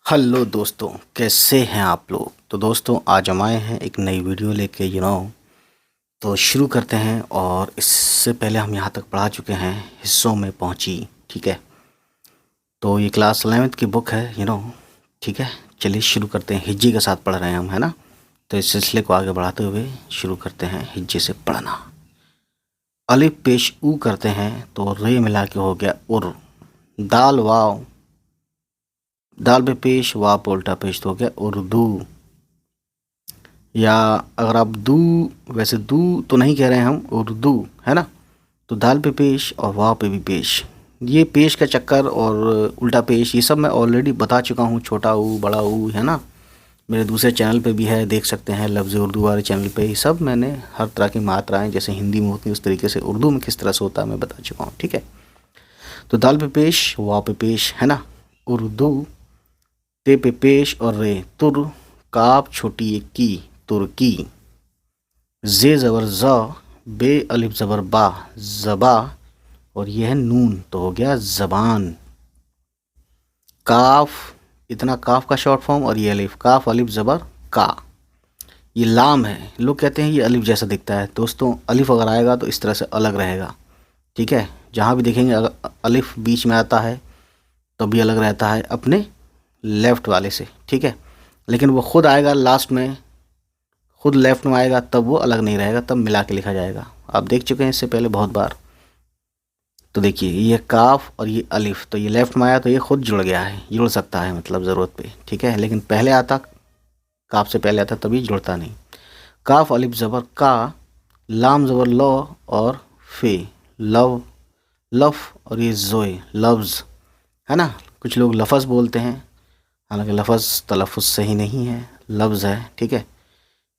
Hello दोस्तों, कैसे हैं आप लोग। तो दोस्तों आज हम आए हैं एक नई वीडियो लेके तो शुरू करते हैं। और इससे पहले हम यहाँ तक पढ़ा चुके हैं, हिस्सों में पहुँची। ठीक है, तो ये क्लास 11th की बुक है ठीक है, चलिए शुरू करते हैं। हिज्जे के साथ पढ़ रहे हैं हम, है ना। तो इस सिलसिले को आगे बढ़ाते हुए शुरू करते हैं हिज्जे से पढ़ना। अलिफ पेश ऊ करते हैं तो रे मिला के हो गया उर। दाल वाव, दाल पे पेश वाव पे उल्टा पेश तो हो गया उर्दू। या अगर आप वैसे दू तो नहीं कह रहे हैं हम, उर्दू, है ना। तो दाल पे पेश और वाव पे भी पेश, ये पेश का चक्कर और उल्टा पेश ये सब मैं ऑलरेडी बता चुका हूँ। छोटा ऊ, बड़ा ऊ, है ना। मेरे दूसरे चैनल पे भी है, देख सकते हैं लफ्ज़ उर्दू वाले चैनल पे। ये सब मैंने हर तरह की मात्राएं जैसे हिंदी में होती हैं उस तरीके से उर्दू में किस तरह से होता है मैं बता चुका हूँ। ठीक है, तो दाल पे पेश वाव पे पेश, है ना। उर्दू, ते पे पेश और रे तुर, काफ छोटी एक की तुर्की, जे ज़बर ज़ा, बे अलिफ ज़बर बा ज़बा, और यह है नून तो हो गया ज़बान। काफ, इतना काफ का शॉर्ट फॉर्म, और ये अलिफ, काफ अलिफ ज़बर का। ये लाम है, लोग कहते हैं ये अलिफ जैसा दिखता है। दोस्तों अलिफ अगर आएगा तो इस तरह से अलग रहेगा। ठीक है, जहाँ भी देखेंगे अगर अलिफ बीच में आता है तो भी अलग रहता है अपने लेफ़्ट वाले से। ठीक है, लेकिन वो खुद आएगा लास्ट में, खुद लेफ़्ट में आएगा तब वो अलग नहीं रहेगा, तब मिला के लिखा जाएगा। आप देख चुके हैं इससे पहले बहुत बार। तो देखिए ये काफ और ये अलिफ, तो ये लेफ़्ट में आया तो ये खुद जुड़ गया है, जुड़ सकता है मतलब ज़रूरत पे। ठीक है, लेकिन पहले आता, काफ से पहले आता तभी जुड़ता नहीं। काफ अलिफ ज़बर का, लाम ज़बर लो और फे, लव, लफ, और ये जोए लफ्ज़, है ना। कुछ लोग लफज बोलते हैं, हालांकि लफज तलफ़ुज़ सही नहीं है, लफ्ज़ है। ठीक है,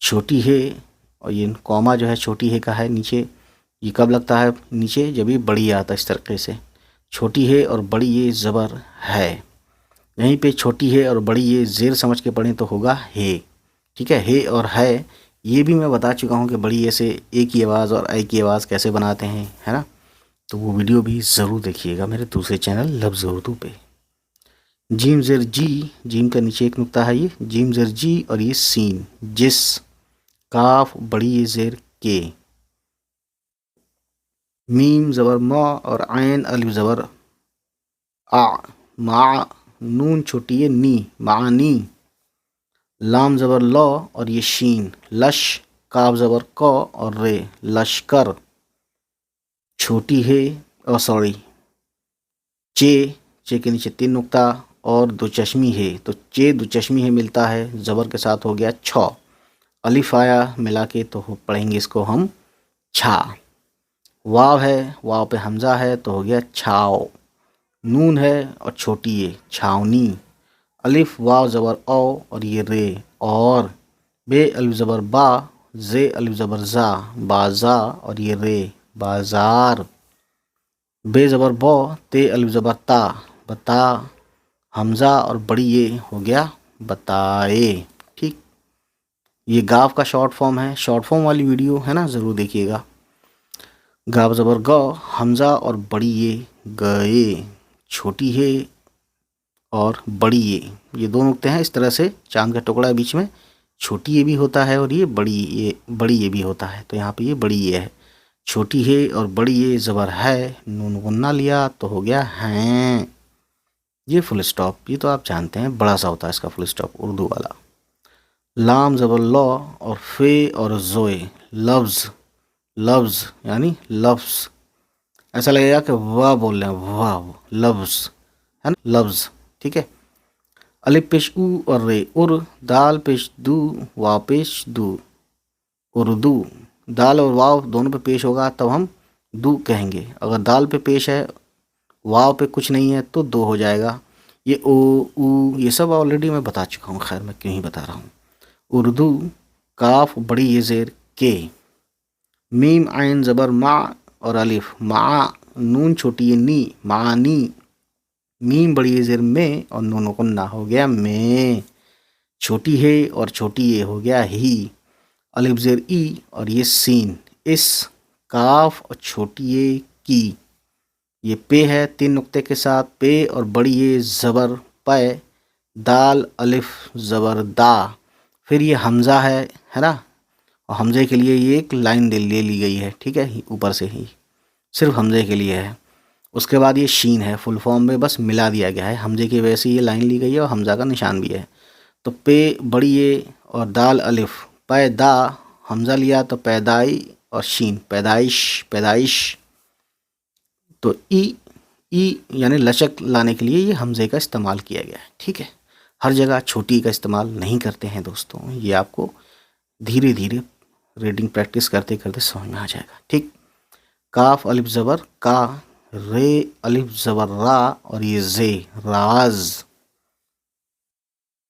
छोटी है, और ये कॉमा जो है छोटी है का है नीचे, ये कब लगता है नीचे, जब ये बड़ी आता है इस तरीके से। छोटी है और बड़ी ये ज़बर है, यहीं पे छोटी है और बड़ी ये ज़ेर समझ के पढ़ें तो होगा है। ठीक है और है ये भी मैं बता चुका हूँ कि बड़ी ए से ए की आवाज़ और आई की आवाज़ कैसे बनाते हैं, है ना। तो वो वीडियो भी ज़रूर देखिएगा मेरे दूसरे चैनल लफ्ज़ उर्दू पे। जीम ज़ेर जी, जीम का नीचे एक नुक्ता है, ये जीम ज़ेर जी, और ये सीन जिस, काफ बड़ी ये ज़ेर के, मीम ज़बर मा और आयन अलिफ ज़बर आ, मा, नून छोटी है नी, मानी, लाम ज़बर लौ और ये शीन, लश, काफ ज़बर क और रे, लश्कर, छोटी है और सॉरी चे, चे के नीचे तीन नुक्ता और दो चश्मी है, तो चे दो चश्मी है मिलता है ज़बर के साथ हो गया छ। अलिफ आया मिला के तो पढ़ेंगे इसको हम छा। वाव है, वाव पे हमज़ा है तो हो गया छाओ। नून है और छोटी ये छावनी, अलिफ वाव ज़बर औ और ये रे और, बे अलिफ ज़बर बा, जे अलिफ ज़बर ज़ा, बाज़ा, और ये रे बाज़ार, बे ज़बर बो, ते अलिफ ज़बर ता, बता, हमज़ा और बड़ी ये हो गया बताए। ठीक, ये गाव का शॉर्ट फॉर्म है, शॉर्ट फॉर्म वाली वीडियो है ना, ज़रूर देखिएगा। गाव ज़बर ग, हमज़ा और बड़ी ये गए, छोटी है और बड़ी ये दो नुक्ते हैं इस तरह से, चांद का टुकड़ा है बीच में, छोटी ये भी होता है और ये बड़ी ये भी होता है। तो यहाँ पे ये बड़ी ये है, छोटी है और बड़ी ये ज़बर है, नून गुन्ना लिया तो हो गया हैं। ये फुल स्टॉप, ये तो आप जानते हैं बड़ा सा होता है इसका फुल स्टॉप उर्दू वाला। लाम ज़बर लौ और फे और जोए, लफ्ज़, लफ्ज़ यानी लफ्ज़, ऐसा लगेगा कि वाह बोल रहे हैं, वाह लफ्ज़, है ना, लफ्ज़। ठीक है, अलिफ पेश ऊ और रे उर, दाल पेश दू, वाव पेश दू, उर्दू। दाल और वाव दोनों पे पेश होगा तब हम दू कहेंगे, अगर दाल पे पेश है वाव पे कुछ नहीं है तो दो हो जाएगा। ये ओ ऊ ये सब ऑलरेडी मैं बता चुका हूँ, खैर मैं क्यों ही बता रहा हूँ। उर्दू, काफ बड़ी ये ज़ेर के, मीम आइन ज़बर मा और अलिफ मा, नून छोटी ये नी, मानी, मीम बड़ी ये ज़ेर में और नून गुन्ना हो गया में, छोटी है और छोटी ये हो गया ही, अलिफ ज़ेर ई और ये सीन इस, काफ और छोटी ये की, ये पे है तीन नुक्ते के साथ पे और बड़ी ये ज़बर पै, दाल अलिफ ज़बर दा, फिर ये हमज़ा है ना, और हमज़े के लिए ये एक लाइन ले ली गई है, ठीक है, ऊपर से ही सिर्फ हमज़े के लिए है। उसके बाद ये शीन है, फुल फॉर्म में बस मिला दिया गया है, हमज़े की वजह से ये लाइन ली गई है और हमज़ा का निशान भी है। तो पे बड़ी ए और दाल अलिफ, पैदा हमज़ा लिया तो पैदाई और शीन पैदाइश, पैदाइश। तो ई यानी लचक लाने के लिए ये हमज़े का इस्तेमाल किया गया है, ठीक है। हर जगह छोटी का इस्तेमाल नहीं करते हैं दोस्तों, ये आपको धीरे धीरे रीडिंग प्रैक्टिस करते करते समझ में आ जाएगा, ठीक। काफ अलिफ ज़बर का, रे अलिफ ज़बर रा और ये जे राज।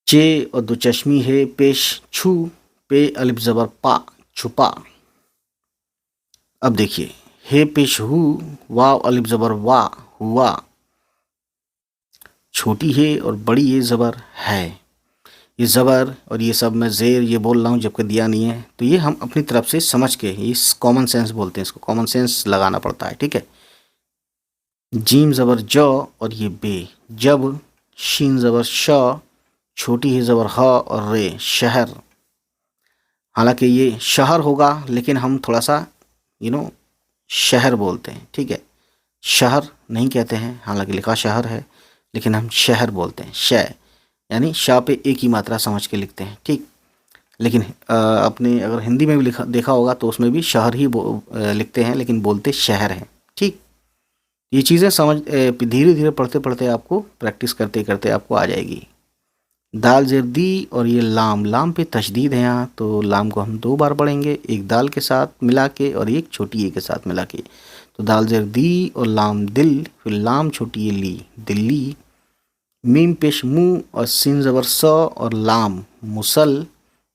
चे और दो चश्मी है पेश छू, पे अलिफ ज़बर पा छुपा। अब देखिए हे पेश हु, वाव अलिफ ज़बर वा हुआ। छोटी है और बड़ी ये ज़बर है, ये ज़बर और ये सब मैं ज़ेर ये बोल रहा हूँ जबकि दिया नहीं है, तो ये हम अपनी तरफ से समझ के, ये कॉमन सेंस बोलते हैं इसको, कॉमन सेंस लगाना पड़ता है, ठीक है। जीम ज़बर ज और ये बे जब, शीन ज़बर श, छोटी है ज़बर ह और रे शहर। हालांकि ये शहर होगा लेकिन हम थोड़ा सा शहर बोलते हैं, ठीक है, शहर नहीं कहते हैं, हालांकि लिखा शहर है लेकिन हम शहर बोलते हैं, शय यानी शाह पे एक ही मात्रा समझ के लिखते हैं, ठीक। लेकिन अपने अगर हिंदी में भी देखा होगा तो उसमें भी शहर ही लिखते हैं लेकिन बोलते शहर हैं, ठीक। ये चीज़ें समझ धीरे धीरे पढ़ते पढ़ते आपको प्रैक्टिस करते करते आपको आ जाएगी। दाल ज़ेर दी और ये लाम पे तशदीद है यहाँ, तो लाम को हम 2 बार पढ़ेंगे, एक दाल के साथ मिला के और एक छोटी ए के साथ मिला के। तो दाल ज़ेर दी और लाम दिल, फिर लाम छोटी ए ली दिल्ली। मीम पेश मुँह और सिन ज़बर स और लाम मुसल,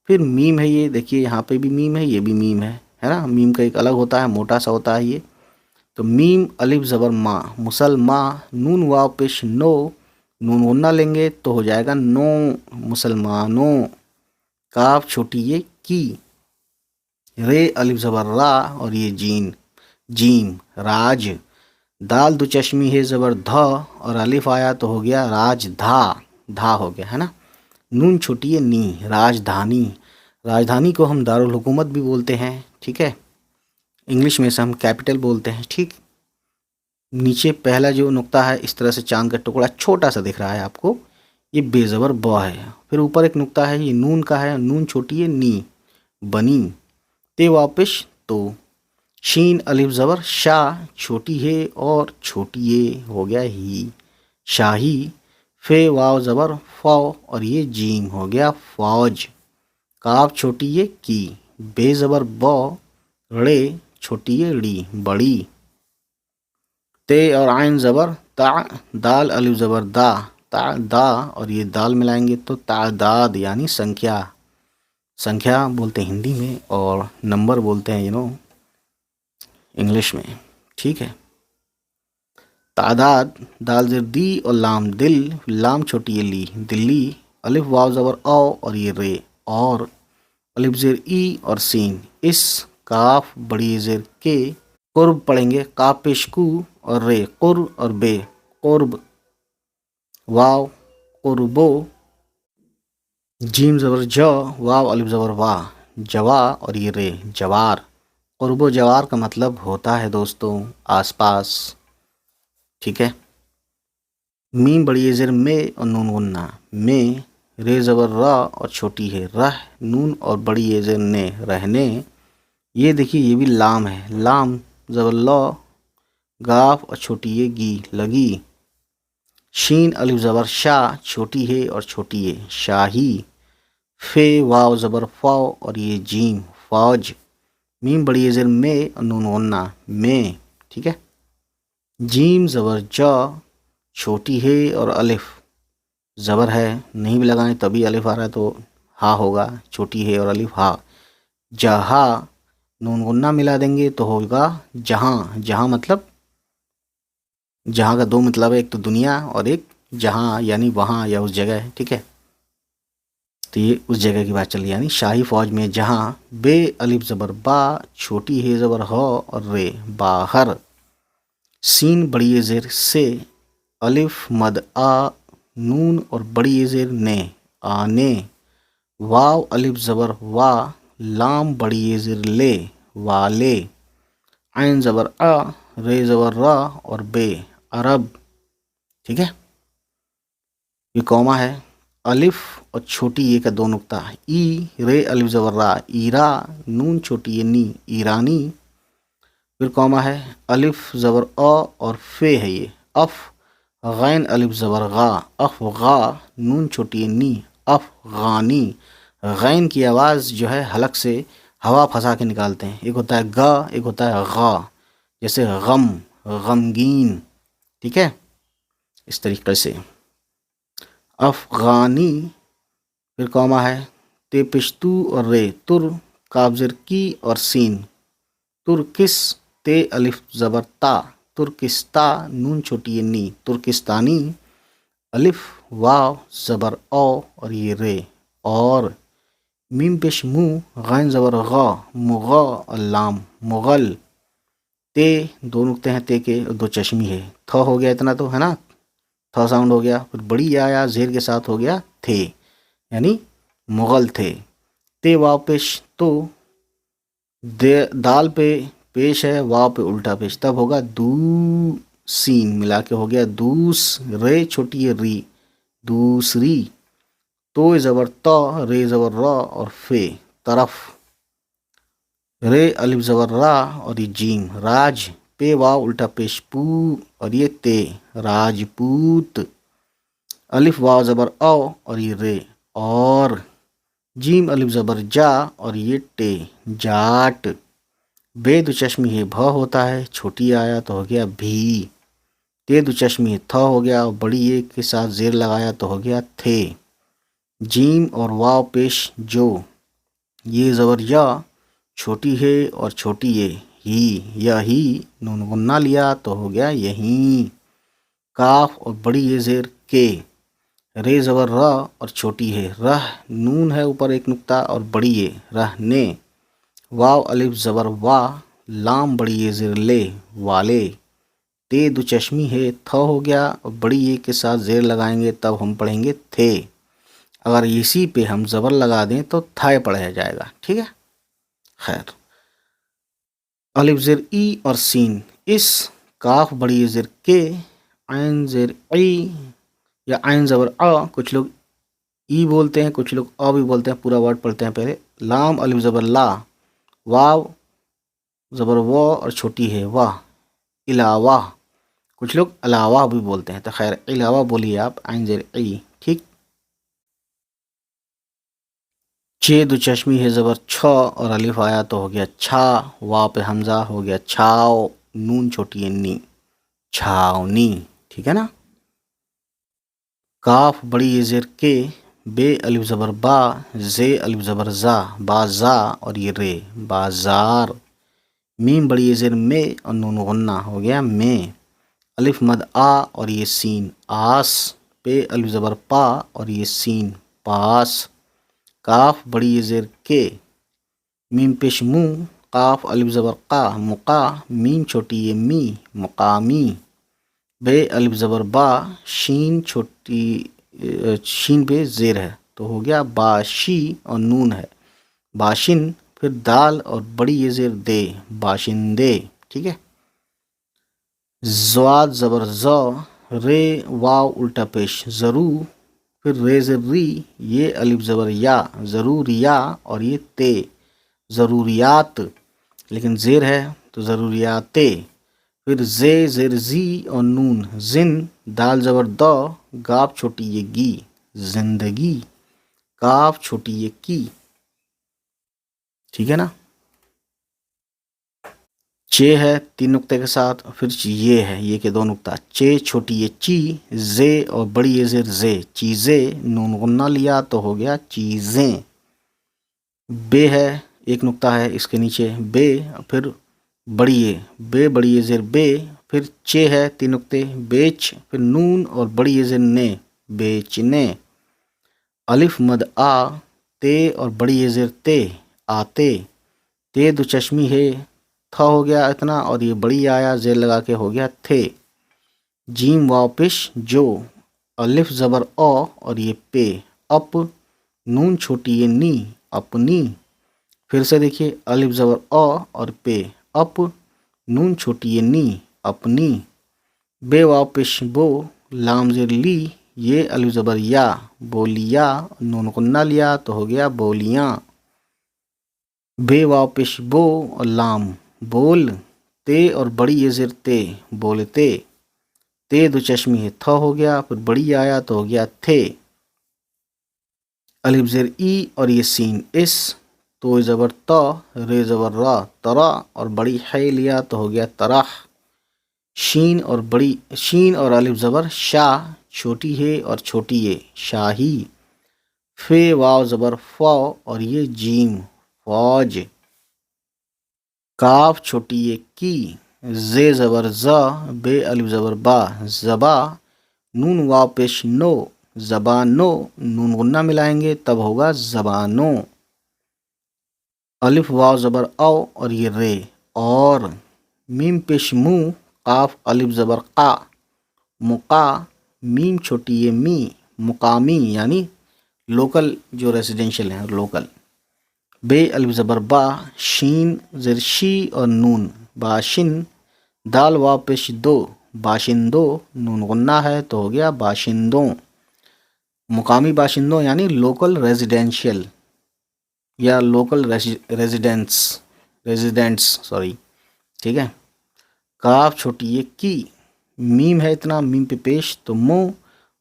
फिर मीम है, ये देखिए यहाँ पे भी मीम है, ये भी मीम है ना। मीम का एक अलग होता है, मोटा सा होता है ये। तो मीम अलिफ ज़बर मा मुसल मा, नून वाव पेश नो, नून वन्ना लेंगे तो हो जाएगा नो मुसलमानों। काफ छोटी ये की, रे अलिफ ज़बर रा और ये जीन जीम राज। दाल दो चश्मी है ज़बर ध और अलिफ आया तो हो गया राज धा हो गया है ना। नून छोटी है नी राजधानी, राजधानी को हम दारुल हुकूमत भी बोलते हैं, ठीक है, इंग्लिश में से हम कैपिटल बोलते हैं, ठीक। नीचे पहला जो नुक्ता है इस तरह से चांद का टुकड़ा छोटा सा दिख रहा है आपको, ये बेज़बर ब है। फिर ऊपर एक नुक्ता है, ये नून का है, नून छोटी है नी बनी। ते वापिश तो, शीन अलिफ ज़बर शाह छोटी है और छोटी ये हो गया ही शाही। फे वाव ज़बर फ़ौ और ये जीम हो गया फौज। काफ छोटी ये की, बे ज़बर ब, रे छोटी ये ड़ी बड़ी। ते और आइन ज़बर ता, दाल अलिफ ज़बर दा दा और ये दाल मिलाएंगे तो तादाद यानी संख्या, संख्या बोलते हैं हिंदी में और नंबर बोलते हैं इंग्लिश में, ठीक है। तादाद, दाल ज़ेर दी और लाम दिल, लाम छोटी ये ली दिल्ली। अलिफ वाव ज़बर औ और ये रे और, अलिफ ज़ेर ई और सीन इस, काफ बड़ी ज़ेर के, कुर्ब पढ़ेंगे, काफ पेशकू और रे कुर और बे कुर्ब। वाव कुर्बो, जीम ज़बर ज, वाव अलिफ ज़बर वाह जवा और ये रे जवार। कुर्बो जवार का मतलब होता है दोस्तों आसपास, ठीक है। मीम बड़ी ज़ेर में और नून गुन्ना में, रे ज़बर रा और छोटी है रह, नून और बड़ी ज़ेर ने रहने। ये देखिए ये भी लाम है, लाम ज़बर लौ, गाफ और छोटी ये गी लगी। शीन अलिफ ज़बर शाह छोटी है और छोटी है शाही। फे वाव ज़बर फ़ौ और ये जीम फौज। मीम बड़ी ज़ेर में और नून वन्ना में, ठीक है। जीम ज़बर ज छोटी है और अलिफ ज़बर है, नहीं भी लगाएं तभी अलिफ आ रहा है तो हा होगा, छोटी है और अलिफ हा। जहा, नून गुन्ना मिला देंगे तो होगा जहाँ, जहाँ मतलब जहाँ का 2 मतलब है, एक तो दुनिया और एक जहाँ यानी वहाँ या उस जगह, ठीक है। तो ये उस जगह की बात चल रही, यानी शाही फौज में जहाँ। बे अलिफ ज़बर बा छोटी है ज़बर ह और रे बाहर। सीन बड़ी ज़ेर से, अलिफ मद आ نون اور بڑی یہ زیر نے آنے، واو الف زبر وا، لام بڑی یہ زیر لے والے، عین زبر آ، رے زبر را اور بے عرب، ٹھیک ہے۔ یہ کوما ہے، الف اور چھوٹی یہ کا دو نقطہ، ای رے الف زبر را ایرا، نون چھوٹی یہ نی ایرانی، پھر کوما ہے، الف زبر آ اور فے ہے یہ اف، غین الف زبر غا افغا، نون چھوٹی نی افغانی، غین کی آواز جو ہے حلق سے ہوا پھنسا کے نکالتے ہیں، ایک ہوتا ہے گا ایک ہوتا ہے غا، جیسے غم غمگین، ٹھیک ہے، اس طریقے سے افغانی۔ پھر کوما ہے، تے پشتو اور رے تر، کاف زیر کی اور سین، ترکس تے الف زبر تا ترکستا، نون چھوٹی نی ترکستانی، الف واو زبر او اور یہ رے اور، میم پیش مو، غین زبر غا مغا اور لام مغل، تے دو نقطے ہیں تے کے اور دو چشمی ہے، تھا ہو گیا اتنا تو ہے نا، تھا ساؤنڈ ہو گیا، پھر بڑی آیا زیر کے ساتھ ہو گیا تھے، یعنی مغل تھے، تے واو پیش تو، دال پہ پیش ہے واو پہ الٹا پیش، تب ہوگا دو، سین ملا کے ہو گیا دوس، رے چھوٹی ہے ری دوسری، تو زبر تا رے زبر را اور فے طرف، رے الف زبر را اور یہ جیم راج، پے واو الٹا پیش پو اور یہ تے راجپوت، الف واو زبر او اور یہ رے اور، جیم الف زبر جا اور یہ ٹے جاٹ، بے دو چشمی ہے بھا ہوتا ہے، چھوٹی آیا تو ہو گیا بھی، تے دو چشمی ہے تھا ہو گیا اور بڑی ایک کے ساتھ زیر لگایا تو ہو گیا تھے، جیم اور واو پیش جو، یہ زبر یا چھوٹی ہے اور چھوٹی ہے ہی یا ہی، نون غنہ لیا تو ہو گیا یہیں، کاف اور بڑی یہ زیر کے، رے زبر را اور چھوٹی ہے رہ، نون ہے اوپر ایک نقطہ اور بڑی ہے رہنے، واو الف زبر وا، لام بڑی یہ زیر لے والے، تے دو چشمی ہے تھا ہو گیا اور بڑی یہ کے ساتھ زیر لگائیں گے تب ہم پڑھیں گے تھے، اگر اسی پہ ہم زبر لگا دیں تو تھائے پڑھا جائے گا، ٹھیک ہے، خیر۔ الف زیر ای اور سین، اس، کاف بڑی زیر کے، عین زیر ای یا عین زبر آ، کچھ لوگ ای بولتے ہیں کچھ لوگ آ بھی بولتے ہیں، پورا ورڈ پڑھتے ہیں پہلے، لام الف زبر لا، واو زبر وا اور چھوٹی ہے واہ، علاوہ، کچھ لوگ علاوہ بھی بولتے ہیں، تو خیر علاوہ بولیے آپ، عین زیر ای، ٹھیک۔ چھ دو چشمی ہے زبر چھا اور الف آیا تو ہو گیا چھا، وا پہ حمزہ ہو گیا چھاؤ، نون چھوٹی ہے نی چھاونی، ٹھیک ہے نا۔ کاف بڑی یہ زیر کے، بے الف زبر با، زے الف زبر زا بازا اور یہ رے بازار، میم بڑی یہ زیر میں اور نون غنہ ہو گیا میں، الف مد آ اور یہ سین آس، پے الف زبر پا اور یہ سین پاس، کاف بڑی یہ زیر کے، میم پیش مو، قاف الف زبر قا مقا، میم چھوٹی یہ می مقامی، بے الف زبر با، شین چھوٹی شین پہ زیر ہے تو ہو گیا باشی اور نون ہے باشن، پھر دال اور بڑی یہ زیر دے باشندے، ٹھیک ہے۔ زواد زبر زا، رے واو الٹا پیش ضرو، پھر رے زر ری، یہ الف زبر یا ضروریا اور یہ تے ضروریات، لیکن زیر ہے تو ضروریاتے، پھر زے زیر زی اور نون زن، دال زبر دا، گاف چھوٹی یہ گی زندگی، کاف چھوٹی یہ کی، ٹھیک ہے نا۔ چے ہے تین نقطے کے ساتھ، پھر یہ ہے یہ کے دو نقطہ، چے چھوٹی یہ چی، زے اور بڑی یہ زیر زے چیزیں، نون غنہ لیا تو ہو گیا چیزیں، بے ہے ایک نقطہ ہے اس کے نیچے بے، پھر بڑی یہ بے بڑی یہ زیر بے، پھر چے ہے تین نقطے بیچ، پھر نون اور بڑی یہ زیر نے بیچنے، الف مد آ، تے اور بڑی یہ زیر تے آتے، تے دو چشمی ہے تھا ہو گیا اتنا اور یہ بڑی آیا زیر لگا کے ہو گیا تھے، جیم واو پیش جو، अलिफ ज़बर अ और ये पे, अप, नून छोटी ये नी, अपनी। फिर से देखिए, अलिफ ज़बर अ और पे, अप, नून छोटी ये नी, अपनी। बे वाव पेश बो, लाम ज़ेर ली, ये अलिफ ज़बर या, बोलिया, नून गुन्ना लिया तो हो गया बोलियाँ। बे वाव पेश बो और लाम, बोल, ते और बड़ी ये ज़ेर ते, बोलते। ते दो चश्मी है, थ हो गया, फिर बड़ी आया तो हो गया थे। अलिफ ज़ेर ई और ये सीन, इस, तो ज़बर त, रे ज़बर रा, तरा, और बड़ी है लिया तो हो गया तराह। शीन और अलिफ ज़बर शाह, छोटी है और छोटी ये, शाही। फे वाव ज़बर फ़ और ये जीम, फौज। काफ छोटी ये की, जे ज़बर ज़, बे अलिफ ज़बर बा, ज़बा, नून वाव पेश नो, ज़बानो, नून गुन्ना मिलाएंगे तब होगा ज़बानो। अलिफ वाव ज़बर औ और ये रे, और। मीम पेश मू, काफ अलिफ ज़बर का, मुका, मीम छोटी ये मी, मुकामी यानी लोकल, जो रेसिडेंशियल हैं लोकल। बे अलिफ ज़बर बा, शीन ज़ेर शी और नून, बाशिन। दाल वाव पेश दो, बाशिंदो, नून गुन्ना है तो हो गया बाशिंदों। मुकामी बाशिंदों यानी लोकल रेजिडेंशियल या लोकल रेजिडेंट्स सॉरी, ठीक है। काफ छोटी ये की, मीम है इतना, मीम पे पेश तो मुँह,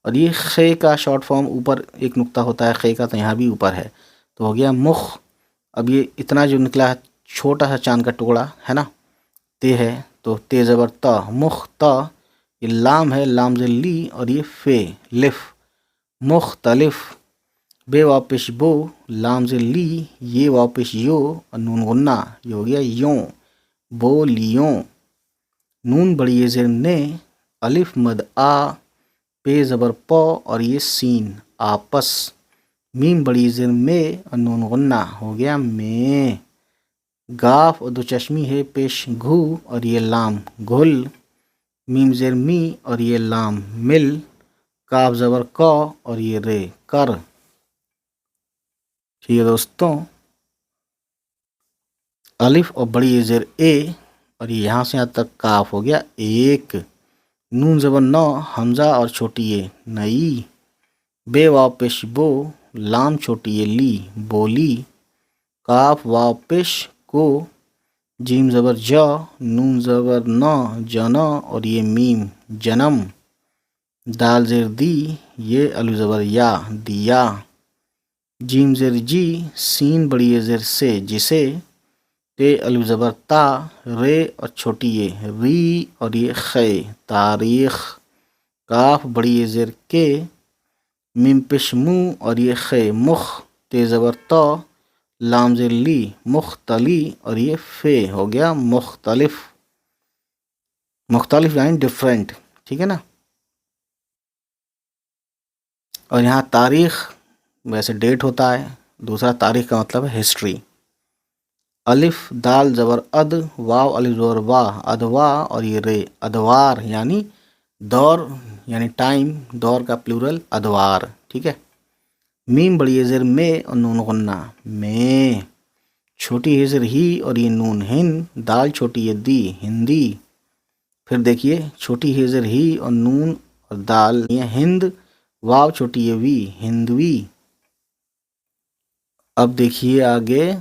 और ये खे का शॉर्ट फॉर्म ऊपर एक नुक्ता होता है खे का, तो यहाँ भी ऊपर है तो हो गया मुख। अब ये इतना जो निकला है छोटा सा चांद का टुकड़ा है ना, ते है तो ते ज़बर ता, मुख ता। ये लाम है, लाम ज़ेर ली, और ये फे, लिफ, मुख्तलिफ। बे वापिश बो, लाम ज़ेर ली, ये वापिश यो, और नून गुन्ना, ये हो गया यों, बोलियों। नून बड़ी ये ज़ेर ने, अलिफ मद आ, पे ज़बर प और ये सीन, आपस। मीम बड़ी ज़ेर में और नून गुन्ना, हो गया में। गाफ और दो चश्मी है पेश घू और ये लाम, घुल। मीम ज़ेर मी और ये लाम, मिल। काफ ज़बर क और ये रे, कर। ठीक है दोस्तों, अलिफ और बड़ी ये ज़ेर ए, और ये यहाँ से यहाँ तक काफ हो गया एक। नून ज़बर नौ, हमज़ा और छोटी ये, नई। बे वाव पेश बो, लाम छोटी ये ली, बोली। काफ वाव पेश को, जीम ज़बर ज, नून ज़बर न, जना, और ये मीम, जन्म। दाल ज़ेर दी, ये अलिफ ज़बर या, दिया। जीम ज़ेर जी, सीन बड़ी ये ज़ेर से, जिसे। ते अलिफ ज़बर ता, रे और छोटी ये, री, और ये खे, तारीख। काफ बड़ी ये ज़ेर के, मीम पेश मू और ये खे, मुख। ते ज़बर त, लाम ज़ेर ली, मुख्तली, और ये फे, हो गया मुख्तलिफ। मुख्तलिफ यानी डिफरेंट, ठीक है ना। और यहाँ तारीख वैसे डेट होता है, दूसरा तारीख का मतलब है हिस्ट्री। अलिफ दाल ज़बर अद, वाव अलिफ ज़बर वाह, अदवा, और ये रे, अदवार यानी दौर, यानी टाइम, दौर का प्लूरल अदवार, ठीक है। मीम बड़ी ये ज़ेर में और नून गुन्ना, में। छोटी ये ज़ेर ही और ये नून हिन, दाल छोटी ये दी, हिंदी। फिर देखिए, छोटी ये ज़ेर ही और नून और दाल ये हिंद, वाव छोटी ये वी, हिंदवी। अब देखिए आगे,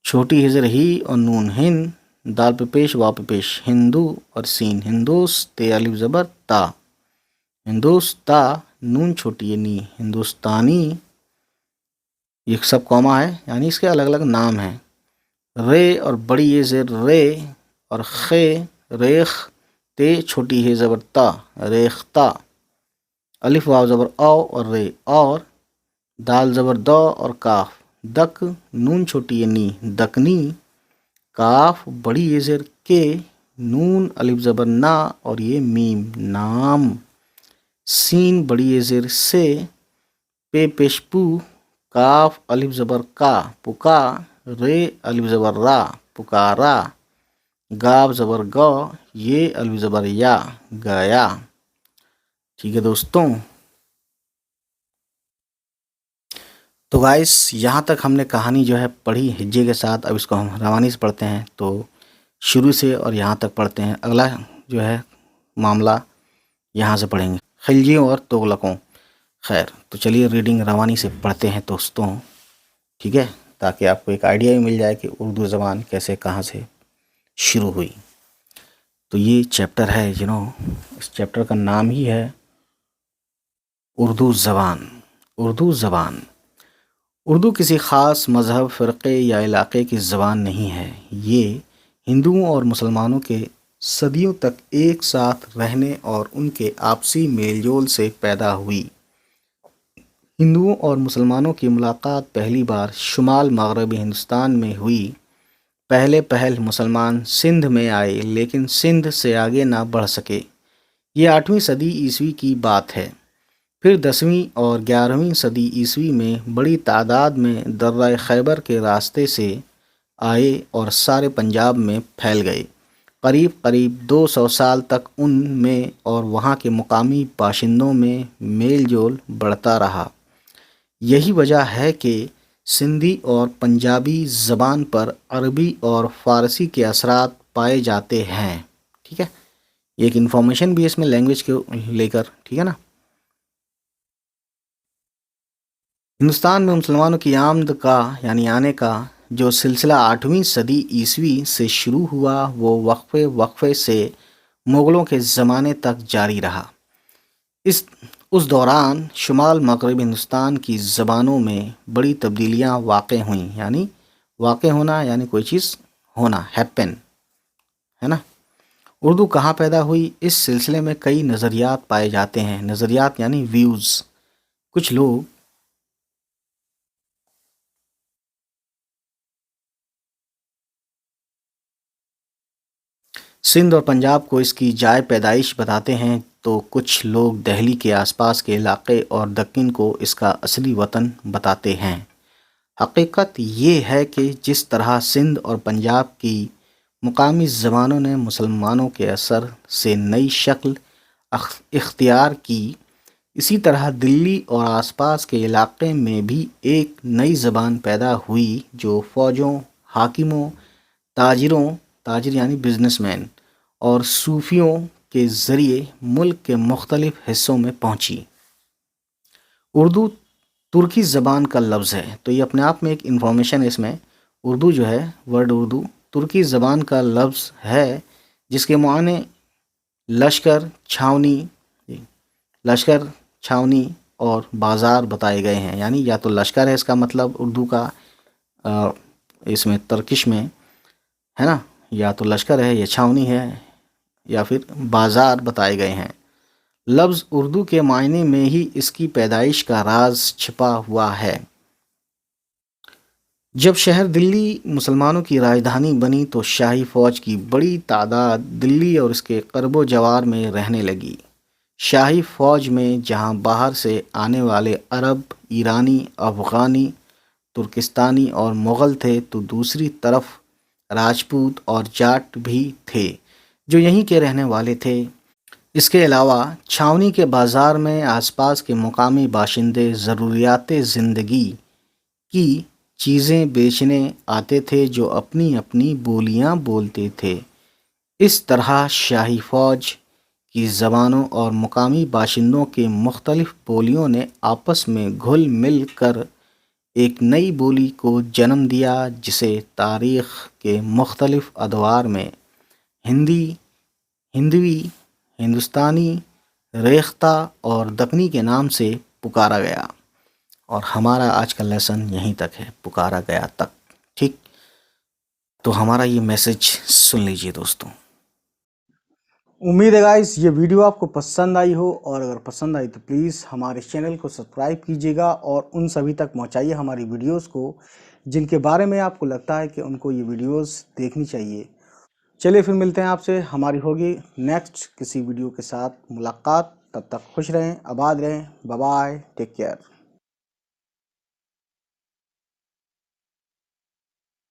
छोटी हिजर ही और नून हिन, दाल पे पेश वाव पे पेश, हिंदू, और सीन, हिंदोस, ते अलिफ ज़बर ता, हिंदोस्ता, नून छोटी ये नी, हिंदुस्तानी। ये सब कॉमा है यानी इसके अलग अलग नाम हैं। रे और बड़ी ये ज़ेर रे, और खे, रेख। ते छोटी है ज़बर ता, रेख्ता। अलिफ वाव ज़बर औ और रे, और। दाल ज़बर द और काफ, दक, नून छोटी ये नी, दकनी। काफ बड़ी ये ज़ेर के, नून अलिफ ज़बर ना, और ये मीम, नाम। सीन बड़ी ये ज़ेर से, पे पेश पू, काफ अलिफ ज़बर का, पुका। रे अलिफ ज़बर रा, पुकारा। गाफ ज़बर ग, ये अलिफ ज़बर या, गया। ٹھیک ہے دوستوں، تو گائس یہاں تک ہم نے کہانی جو ہے پڑھی ہجے کے ساتھ. اب اس کو ہم روانی سے پڑھتے ہیں. تو شروع سے اور یہاں تک پڑھتے ہیں. اگلا جو ہے معاملہ یہاں سے پڑھیں گے، خلجیوں اور تغلقوں. خیر تو چلیے ریڈنگ روانی سے پڑھتے ہیں دوستوں، ٹھیک ہے، تاکہ آپ کو ایک آئیڈیا بھی مل جائے کہ اردو زبان کیسے کہاں سے شروع ہوئی. تو یہ چیپٹر ہے اس چیپٹر کا نام ہی ہے اردو زبان. اردو زبان. اردو کسی خاص مذہب، فرقے یا علاقے کی زبان نہیں ہے. یہ ہندوؤں اور مسلمانوں کے صدیوں تک ایک ساتھ رہنے اور ان کے آپسی میل جول سے پیدا ہوئی. ہندوؤں اور مسلمانوں کی ملاقات پہلی بار شمال مغربی ہندوستان میں ہوئی. پہل مسلمان سندھ میں آئے لیکن سندھ سے آگے نہ بڑھ سکے. یہ 8ویں صدی عیسوی کی بات ہے. پھر 10ویں اور 11ویں صدی عیسوی میں بڑی تعداد میں درہ خیبر کے راستے سے آئے اور سارے پنجاب میں پھیل گئے. قریب 200 سال تک ان میں اور وہاں کے مقامی باشندوں میں میل جول بڑھتا رہا. یہی وجہ ہے کہ سندھی اور پنجابی زبان پر عربی اور فارسی کے اثرات پائے جاتے ہیں. ٹھیک ہے، ایک انفارمیشن بھی اس میں لینگویج کے لے کر، ٹھیک ہے نا. ہندوستان میں مسلمانوں کی آمد کا یعنی آنے کا جو سلسلہ 8ویں صدی عیسوی سے شروع ہوا وہ وقفے سے مغلوں کے زمانے تک جاری رہا. اس دوران شمال مغربی ہندوستان کی زبانوں میں بڑی تبدیلیاں واقع ہوئیں. یعنی واقع ہونا یعنی کوئی چیز ہونا، ہیپن، ہے نا. اردو کہاں پیدا ہوئی؟ اس سلسلے میں کئی نظریات پائے جاتے ہیں. نظریات یعنی ویوز. کچھ لوگ سندھ اور پنجاب کو اس کی جائے پیدائش بتاتے ہیں، تو کچھ لوگ دہلی کے آس پاس کے علاقے اور دکن کو اس کا اصلی وطن بتاتے ہیں. حقیقت یہ ہے کہ جس طرح سندھ اور پنجاب کی مقامی زبانوں نے مسلمانوں کے اثر سے نئی شکل اختیار کی، اسی طرح دلی اور آس پاس کے علاقے میں بھی ایک نئی زبان پیدا ہوئی جو فوجوں، حاکموں، تاجر یعنی بزنس مین اور صوفیوں کے ذریعے ملک کے مختلف حصوں میں پہنچی. اردو ترکی زبان کا لفظ ہے. تو یہ اپنے آپ میں ایک انفارمیشن ہے. اس میں اردو جو ہے، ورڈ اردو ترکی زبان کا لفظ ہے جس کے معنی لشکر، چھاونی اور بازار بتائے گئے ہیں. یعنی یا تو لشکر ہے اس کا مطلب اردو کا، اس میں ترکش میں ہے نا، یا تو لشکر ہے یا چھاونی ہے یا پھر بازار بتائے گئے ہیں. لفظ اردو کے معنی میں ہی اس کی پیدائش کا راز چھپا ہوا ہے. جب شہر دلی مسلمانوں کی راجدھانی بنی تو شاہی فوج کی بڑی تعداد دلی اور اس کے قرب و جوار میں رہنے لگی. شاہی فوج میں جہاں باہر سے آنے والے عرب، ایرانی، افغانی، ترکستانی اور مغل تھے، تو دوسری طرف راجپوت اور جاٹ بھی تھے جو یہیں کے رہنے والے تھے. اس کے علاوہ چھاونی کے بازار میں آس پاس کے مقامی باشندے ضروریات زندگی کی چیزیں بیچنے آتے تھے جو اپنی اپنی بولیاں بولتے تھے. اس طرح شاہی فوج کی زبانوں اور مقامی باشندوں کے مختلف بولیوں نے آپس میں گھل مل کر ایک نئی بولی کو جنم دیا جسے تاریخ کے مختلف ادوار میں ہندوی، ہندوستانی، ریختہ اور دکنی کے نام سے پکارا گیا. اور ہمارا آج کا لیسن یہیں تک ہے، پکارا گیا تک. ٹھیک، تو ہمارا یہ میسج سن لیجئے دوستوں. امید ہے گائس یہ ویڈیو آپ کو پسند آئی ہو، اور اگر پسند آئی تو پلیز ہمارے چینل کو سبسکرائب کیجیے گا اور ان سبھی تک پہنچائیے ہماری ویڈیوز کو جن کے بارے میں آپ کو لگتا ہے کہ ان کو یہ ویڈیوز دیکھنی چاہیے. چلیے پھر ملتے ہیں آپ سے، ہماری ہوگی نیکسٹ کسی ویڈیو کے ساتھ ملاقات. تب تک خوش رہیں، آباد رہیں. Bye bye, take care.